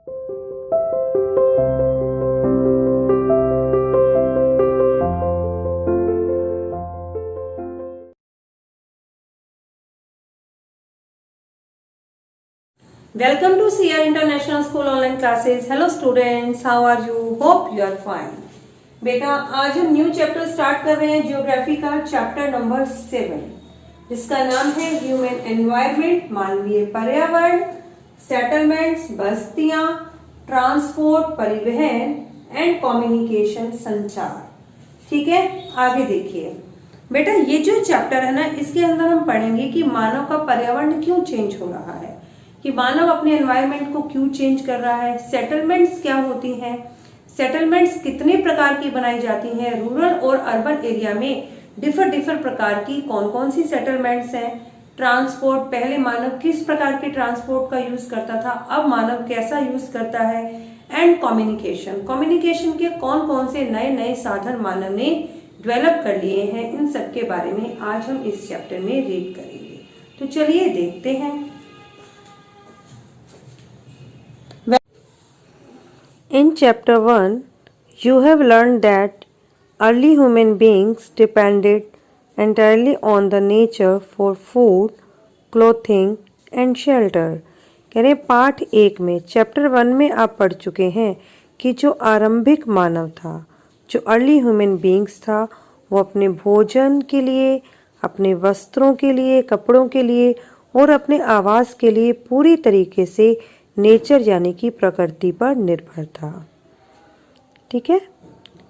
Welcome to CR International School online classes. Hello students, how are you? Hope you are fine. बेटा आज हम new chapter start कर रहे हैं geography का, चैप्टर नंबर 7 जिसका नाम है ह्यूमन एनवायरनमेंट, मानवीय पर्यावरण, सेटलमेंट्स बस्तियां, ट्रांसपोर्ट परिवहन एंड कम्युनिकेशन संचार। ठीक है, आगे देखिए बेटा, ये जो चैप्टर है ना, इसके अंदर हम पढ़ेंगे कि मानव का पर्यावरण क्यों चेंज हो रहा है, कि मानव अपने एनवायरनमेंट को क्यों चेंज कर रहा है, सेटलमेंट्स क्या होती हैं, सेटलमेंट्स कितने प्रकार की बनाई जाती हैं, रूरल और अर्बन एरिया में डिफर प्रकार की कौन कौन सी सेटलमेंट्स हैं, ट्रांसपोर्ट, पहले मानव किस प्रकार के ट्रांसपोर्ट का यूज करता था, अब मानव कैसा यूज करता है, एंड कम्युनिकेशन, कम्युनिकेशन के कौन कौन से नए नए साधन मानव ने डेवलप कर लिए हैं, इन सब के बारे में आज हम इस चैप्टर में रीड करेंगे। तो चलिए देखते हैं। In chapter 1, you have learned that early human beings depended entirely on the nature for food, clothing and shelter। कह रहे पाठ 1 में, चैप्टर 1 में आप पढ़ चुके हैं कि जो आरंभिक मानव था, जो अर्ली ह्यूमन बींग्स था, वो अपने भोजन के लिए, अपने वस्त्रों के लिए, कपड़ों के लिए और अपने आवास के लिए पूरी तरीके से नेचर यानी कि प्रकृति पर निर्भर था। ठीक है,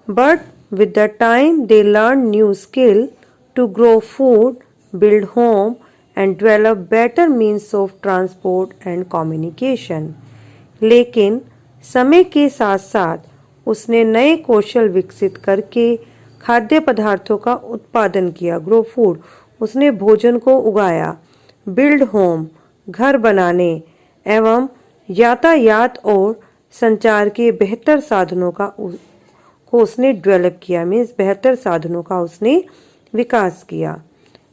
but with the time they learn new skill to grow food, build home and develop better means of transport and communication. लेकिन समय के साथ साथ उसने नए कौशल विकसित करके खाद्य पदार्थों का उत्पादन किया, ग्रो फूड, उसने भोजन को उगाया, बिल्ड होम, घर बनाने एवं यातायात और संचार के बेहतर साधनों को उसने डेवलप किया, मीन्स बेहतर साधनों का उसने विकास किया।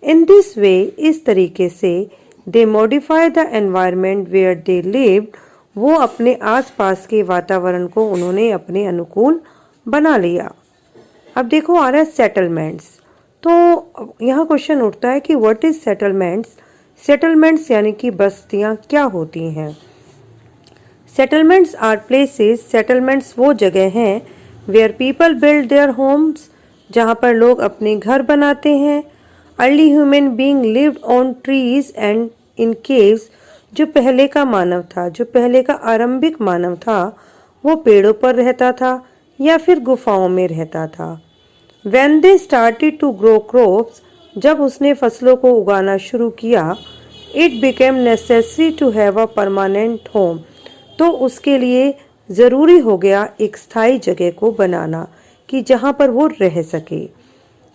इन दिस वे, इस तरीके से they modify the environment where they lived, वो अपने आसपास के वातावरण को उन्होंने अपने अनुकूल बना लिया। अब देखो आ रहा है सेटलमेंट्स। तो यहाँ क्वेश्चन उठता है कि व्हाट इज सेटलमेंट्स। सेटलमेंट्स यानी कि बस्तियाँ क्या होती हैं। सेटलमेंट्स आर प्लेसेस, सेटलमेंट्स वो जगह हैं where people build their homes, जहाँ पर लोग अपने घर बनाते हैं। Early human being lived on trees and in caves, जो पहले का मानव था, जो पहले का आरंभिक मानव था, वो पेड़ों पर रहता था या फिर गुफाओं में रहता था। When they started to grow crops, जब उसने फसलों को उगाना शुरू किया, it became necessary to have a permanent home, तो उसके लिए ज़रूरी हो गया एक स्थायी जगह को बनाना कि जहाँ पर वो रह सके।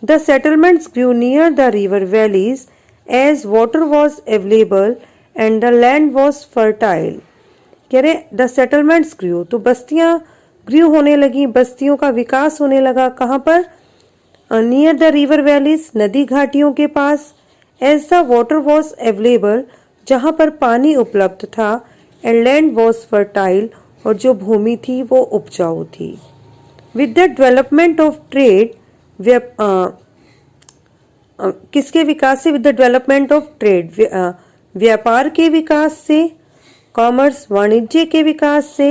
The settlements grew near the river valleys as water was available and the land was fertile। कह रहे the settlements grew, तो बस्तियाँ ग्रू होने लगी, बस्तियों का विकास होने लगा। कहाँ पर? नियर द रिवर वैलीज, नदी घाटियों के पास। As the water was available, जहाँ पर पानी उपलब्ध था। एंड लैंड वॉज फर्टाइल, और जो भूमि थी वो उपजाऊ थी। With the development of trade, किसके विकास से? With the development of trade, व्यापार के विकास से, कॉमर्स वाणिज्य के विकास से,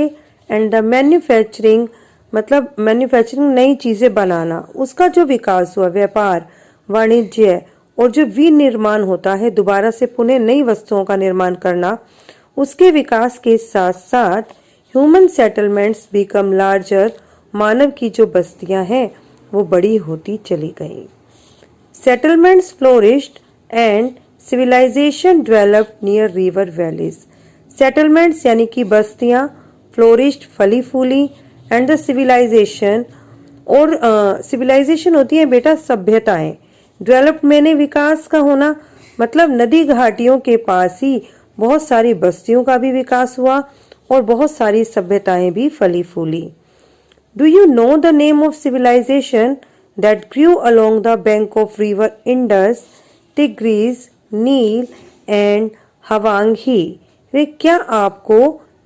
एंड द मैन्युफैक्चरिंग, मतलब मैन्युफैक्चरिंग नई चीजें बनाना, उसका जो विकास हुआ, व्यापार वाणिज्य और जो विनिर्माण होता है, दोबारा से पुनः नई वस्तुओं का निर्माण करना, उसके विकास के साथ साथ ह्यूमन सेटलमेंट्स बिकम लार्जर, मानव की जो बस्तियां हैं वो बड़ी होती चली गई। Settlements flourished and civilisation developed near river valleys. Settlements यानी कि बस्तियां फ्लोरिश्ड, फली फूली, एंड द सिविलाइजेशन, और सिविलाइजेशन होती है बेटा सभ्यताएं। डेवलप्ड मैंने विकास का होना, मतलब नदी घाटियों के पास ही बहुत सारी बस्तियों का भी विकास हुआ और बहुत सारी सभ्यताएं भी फली फूली। Do you know the name of civilization that grew along the bank of river Indus, Tigris, Nile and Hwang Ho? क्या आपको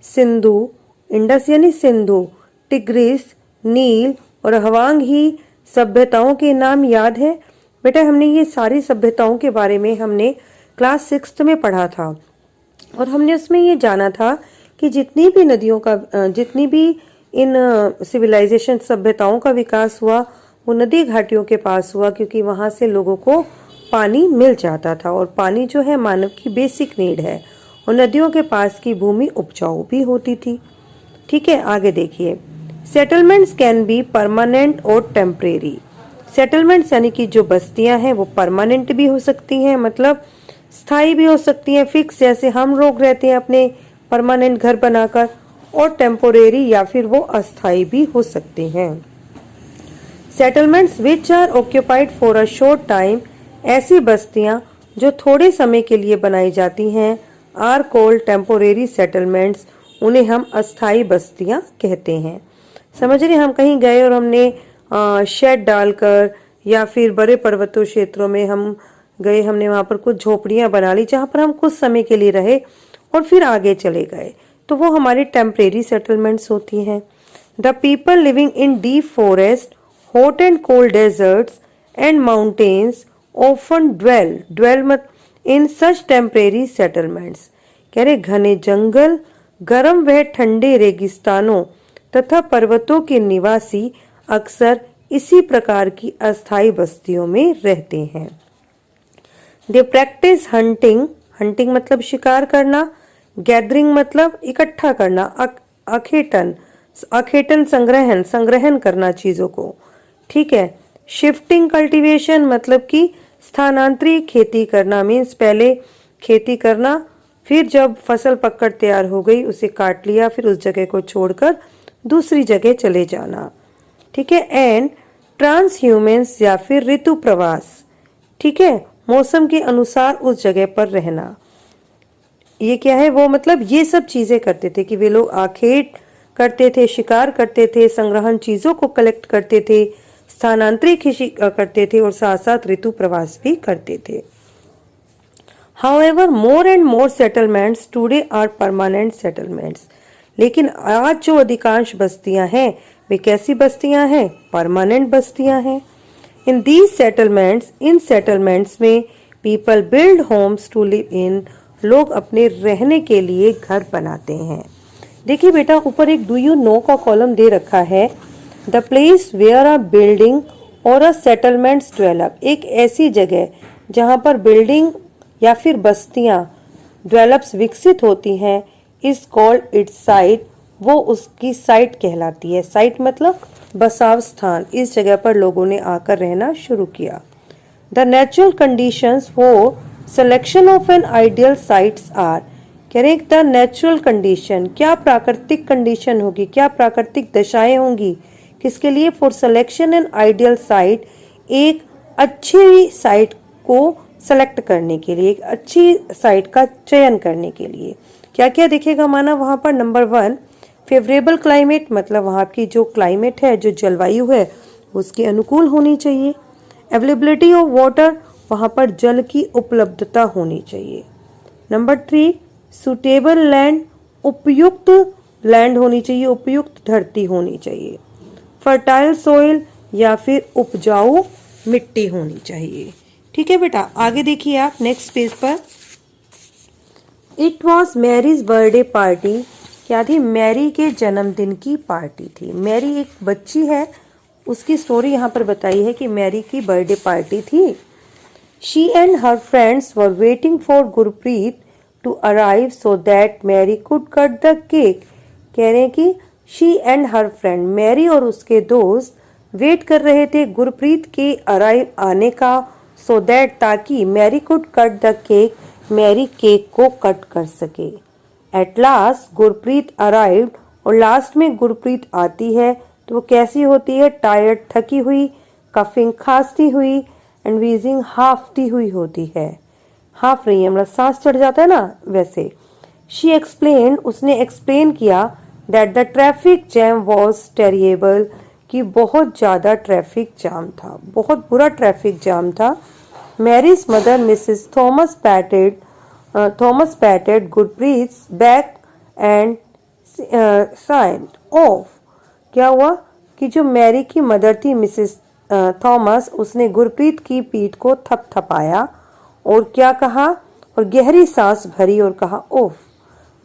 सिंधु, इंडस यानी सिंधु, टिग्रिस, नील और हवांग ही सभ्यताओं के नाम याद है? बेटा हमने ये सारी सभ्यताओं के बारे में हमने क्लास 6 में पढ़ा था और हमने उसमें ये जाना था कि जितनी भी नदियों का जितनी भी इन सिविलाइजेशन सभ्यताओं का विकास हुआ वो नदी घाटियों के पास हुआ, क्योंकि वहां से लोगों को पानी मिल जाता था और पानी जो है मानव की बेसिक नीड है और नदियों के पास की भूमि उपजाऊ भी होती थी। ठीक है, आगे देखिए। सेटलमेंट्स कैन बी परमानेंट और टेम्परेरी। सेटलमेंट्स यानी कि जो बस्तियां हैं वो परमानेंट भी हो सकती हैं, मतलब स्थायी भी हो सकती हैं, फिक्स, जैसे हम लोग रहते हैं अपने परमानेंट घर बनाकर, और टेम्पोरेरी या फिर वो अस्थायी भी हो सकते हैं। Settlements which are occupied for a short time, ऐसी बस्तियां जो थोड़े समय के लिए बनाई जाती हैं, आर कॉल्ड टेम्पोरेरी सेटलमेंट्स, उन्हें हम अस्थायी बस्तियां कहते हैं। समझ रहे, हम कहीं गए और हमने शेड डालकर या फिर बड़े पर्वतों क्षेत्रों में हम गए, हमने वहां पर कुछ झोपड़ियां बना ली जहां पर हम कुछ समय के लिए रहे और फिर आगे चले गए, तो वो हमारी टेम्परेरी सेटलमेंट्स होती हैं। The people living in deep forest, hot and cold deserts and mountains often dwell मत इन सच टेम्परेरी सेटलमेंट्स। कह रहे घने जंगल, गर्म व ठंडे रेगिस्तानों तथा पर्वतों के निवासी अक्सर इसी प्रकार की अस्थायी बस्तियों में रहते हैं। दे प्रैक्टिस हंटिंग, हंटिंग मतलब शिकार करना, गैदरिंग मतलब इकट्ठा करना, अखेटन, अखेटन संग्रहण करना चीजों को। ठीक है, शिफ्टिंग कल्टीवेशन मतलब कि स्थानांतरित खेती करना, मीन्स पहले खेती करना, फिर जब फसल पककर तैयार हो गई उसे काट लिया, फिर उस जगह को छोड़कर दूसरी जगह चले जाना। ठीक है, एंड ट्रांसह्यूमेंस या फिर ऋतु प्रवास। ठीक है, मौसम के अनुसार उस जगह पर रहना। ये क्या है, वो मतलब ये सब चीजें करते थे कि वे लोग आखेट करते थे, शिकार करते थे, संग्रहण चीजों को कलेक्ट करते थे, स्थानांतरित कृषि करते थे और साथ साथ ऋतु प्रवास भी करते थे। However, more and more settlements today are permanent settlements. लेकिन आज जो अधिकांश बस्तियां हैं वे कैसी बस्तियां हैं? परमानेंट बस्तियां हैं। In these settlements, in settlements में people build homes to live in, लोग अपने रहने के लिए घर बनाते हैं। देखिए बेटा ऊपर एक डू यू नो का कॉलम दे रखा है। The place where a building और अ सेटलमेंट्स डेवलप, एक ऐसी जगह जहां पर बिल्डिंग या फिर बस्तियां डेवलप्स विकसित होती हैं, इज कॉल्ड इट्स साइट, वो उसकी साइट कहलाती है। साइट मतलब बसाव स्थान, इस जगह पर लोगों ने आकर रहना शुरू किया। The natural conditions for selection of an ideal sites are, कह रहे द नेचुरल कंडीशन, क्या प्राकृतिक कंडीशन होगी, क्या प्राकृतिक दशाएं होंगी किसके लिए? For selection an ideal site, एक अच्छी साइट को सेलेक्ट करने के लिए, एक अच्छी साइट का चयन करने के लिए क्या क्या दिखेगा माना वहां पर? नंबर 1 फेवरेबल क्लाइमेट, मतलब वहां की जो क्लाइमेट है, जो जलवायु है उसके अनुकूल होनी चाहिए। अवेलेबिलिटी ऑफ वाटर, वहां पर जल की उपलब्धता होनी चाहिए। नंबर 3 सुटेबल लैंड, उपयुक्त लैंड होनी चाहिए, उपयुक्त धरती होनी चाहिए। फर्टाइल सोइल या फिर उपजाऊ मिट्टी होनी चाहिए। ठीक है बेटा, आगे देखिए आप नेक्स्ट पेज पर। It was Mary's birthday party, क्या थी? मैरी के जन्मदिन की पार्टी थी। मैरी एक बच्ची है, उसकी स्टोरी यहाँ पर बताई है कि मैरी की बर्थडे पार्टी थी। She and her friends were waiting for Gurpreet to arrive so that Mary could cut the cake. कह रहे हैं कि she and her friend, Mary और उसके दोस्त वेट कर रहे थे गुरप्रीत के अराइव आने का, सो दैट ताकि Mary could cut the cake, Mary cake को कट कर सके। एट लास्ट गुरप्रीत अराइव्ड, और लास्ट में गुरप्रीत आती है तो वो कैसी होती है? टायर्ड, थकी हुई, कफिंग, खांसती हुई, एंड वीजिंग, हाफती हुई होती है। हाफ रही है मतलब सांस चढ़ जाता है ना, वैसे। शी एक्सप्लेन, उसने एक्सप्लेन किया that the traffic jam was terrible, कि बहुत ज्यादा ट्रैफिक जाम था, बहुत बुरा ट्रैफिक जाम था। Mary's mother Mrs Thomas patted Gurpreet's back and side of. क्या हुआ कि जो मैरी की मदर थी मिसेस थॉमस, उसने गुरप्रीत की पीठ को थपथपाया और क्या कहा, और गहरी सांस भरी और कहा ओफ,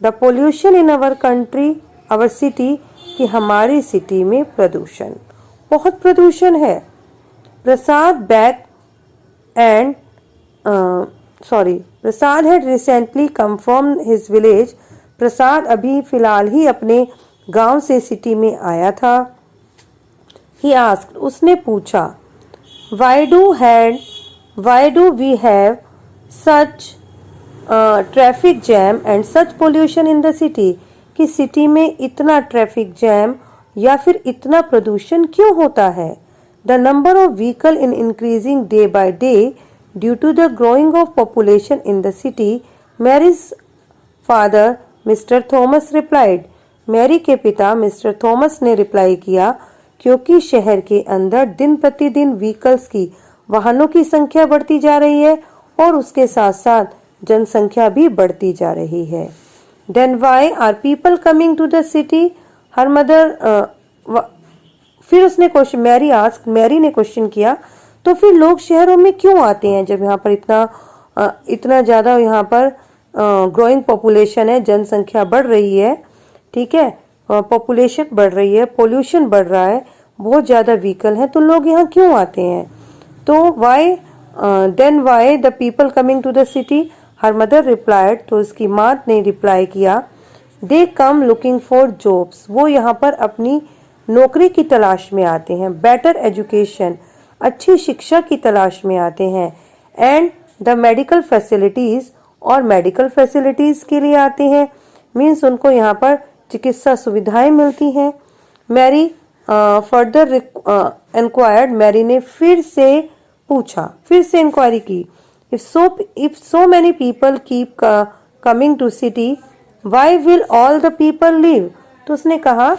the pollution in our country, our city, कि हमारी सिटी में प्रदूषण, बहुत प्रदूषण है। Prasad back and Prasad had recently come from his village. Prasad अभी फिलहाल ही अपने गांव से सिटी में आया था। He asked, उसने पूछा, why do we have such traffic jam and such pollution in the city, कि सिटी में इतना ट्रैफिक जैम या फिर इतना प्रदूषण क्यों होता है। The number of vehicle in increasing day by day due to the growing of population in the city, Mary's father Mr. Thomas replied, Mary के पिता मिस्टर थॉमस ने रिप्लाई किया, क्योंकि शहर के अंदर दिन प्रतिदिन व्हीकल्स की, वाहनों की संख्या बढ़ती जा रही है और उसके साथ साथ जनसंख्या भी बढ़ती जा रही है। Then why are people coming to the city? Her mother फिर उसने क्वेश्चन मैरी ने क्वेश्चन किया, तो फिर लोग शहरों में क्यों आते हैं जब यहाँ पर इतना ज़्यादा यहाँ पर ग्रोइंग पॉपुलेशन है, जनसंख्या बढ़ रही है, ठीक है, पॉपुलेशन बढ़ रही है, पोल्यूशन बढ़ रहा है, बहुत ज़्यादा व्हीकल हैं, तो लोग यहाँ क्यों आते हैं। तो then why the people coming to the city, her mother replied, तो उसकी माँ ने रिप्लाई किया, they come looking for jobs, वो यहाँ पर अपनी नौकरी की तलाश में आते हैं, बेटर एजुकेशन, अच्छी शिक्षा की तलाश में आते हैं, एंड द मेडिकल फैसिलिटीज़, और मेडिकल फैसिलिटीज़ के लिए आते हैं, मीन्स उनको यहाँ पर चिकित्सा सुविधाएं मिलती हैं। मैरी फर्दर इंक्वायर्ड, मैरी ने फिर से इंक्वायरी की, if so many people keep coming to city, why will all the people leave. तो उसने कहा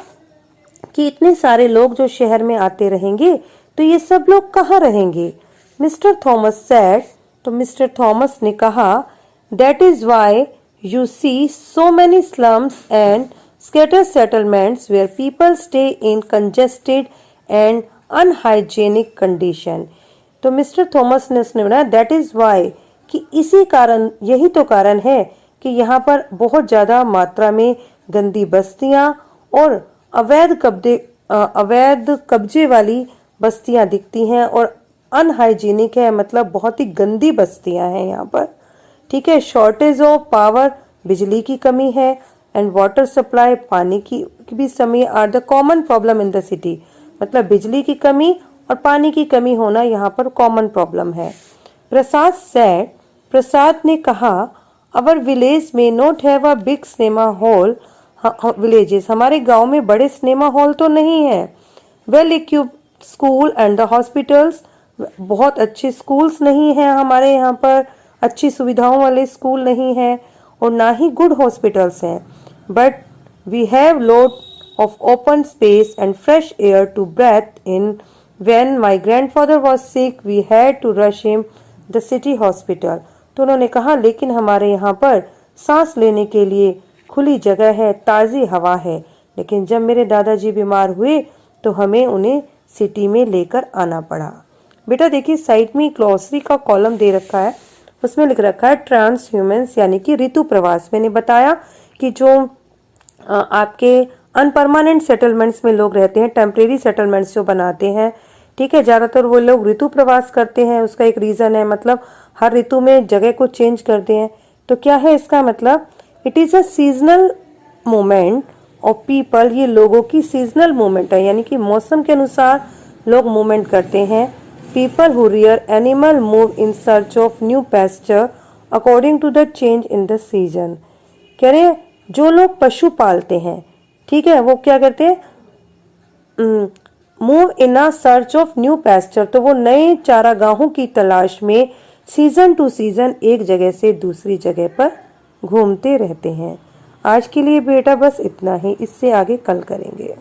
कि इतने सारे लोग जो शहर में आते रहेंगे तो ये सब लोग कहाँ रहेंगे। मिस्टर थॉमस सेड, तो मिस्टर थॉमस ने कहा, that is why you see so many slums and scattered settlements where people stay in congested and unhygienic condition। तो मिस्टर थॉमस ने उसने बताया, दैट इज वाई, कि इसी कारण, यही तो कारण है कि यहाँ पर बहुत ज़्यादा मात्रा में गंदी बस्तियाँ और अवैध कब्जे वाली बस्तियाँ दिखती हैं, और अनहाइजीनिक है, मतलब बहुत ही गंदी बस्तियाँ हैं यहाँ पर, ठीक है। शॉर्टेज ऑफ पावर, बिजली की कमी है, एंड वाटर सप्लाई, पानी की भी कमी, are the common problem in the city, मतलब बिजली की कमी और पानी की कमी होना यहाँ पर कॉमन प्रॉब्लम है। प्रसाद सेड, प्रसाद ने कहा, अवर विलेज में not have a big cinema hall, villages, हमारे गांव में बड़े सिनेमा हॉल तो नहीं है। Well equipped school and the hospitals, बहुत अच्छे स्कूल्स नहीं हैं हमारे यहाँ पर, अच्छी सुविधाओं वाले स्कूल नहीं हैं, और ना ही गुड हॉस्पिटल्स हैं। But we have lot of open space and fresh air to breathe in. When my grandfather was sick we had to rush him the city hospital. तो उन्होंने कहा, लेकिन हमारे यहाँ पर सांस लेने के लिए खुली जगह है, ताज़ी हवा है, लेकिन जब मेरे दादाजी बीमार हुए तो हमें उन्हें सिटी में लेकर आना पड़ा। बेटा देखिए, साइड में ग्लॉसरी का कॉलम दे रखा है, उसमें लिख रखा है ट्रांस ह्यूमन्स, यानी कि ऋतु प्रवास। मैंने बताया कि जो आपके अनपरमानेंट सेटलमेंट्स में लोग रहते हैं, टेम्परेरी सेटलमेंट्स जो बनाते हैं, ठीक है, ज़्यादातर वो लोग ऋतु प्रवास करते हैं। उसका एक रीज़न है, मतलब हर ऋतु में जगह को चेंज करते हैं। तो क्या है इसका मतलब, it is a seasonal movement of people, ये लोगों की सीजनल मूवमेंट है, यानी कि मौसम के अनुसार लोग मूवमेंट करते हैं। People who rear animal move in search of new pasture according to the change in the season. कह रहे हैं जो लोग पशु पालते हैं, ठीक है, वो क्या करते हैं, move in a search of new pasture, तो वो नए चारागाहों की तलाश में सीजन टू सीजन एक जगह से दूसरी जगह पर घूमते रहते हैं। आज के लिए बेटा बस इतना ही, इससे आगे कल करेंगे।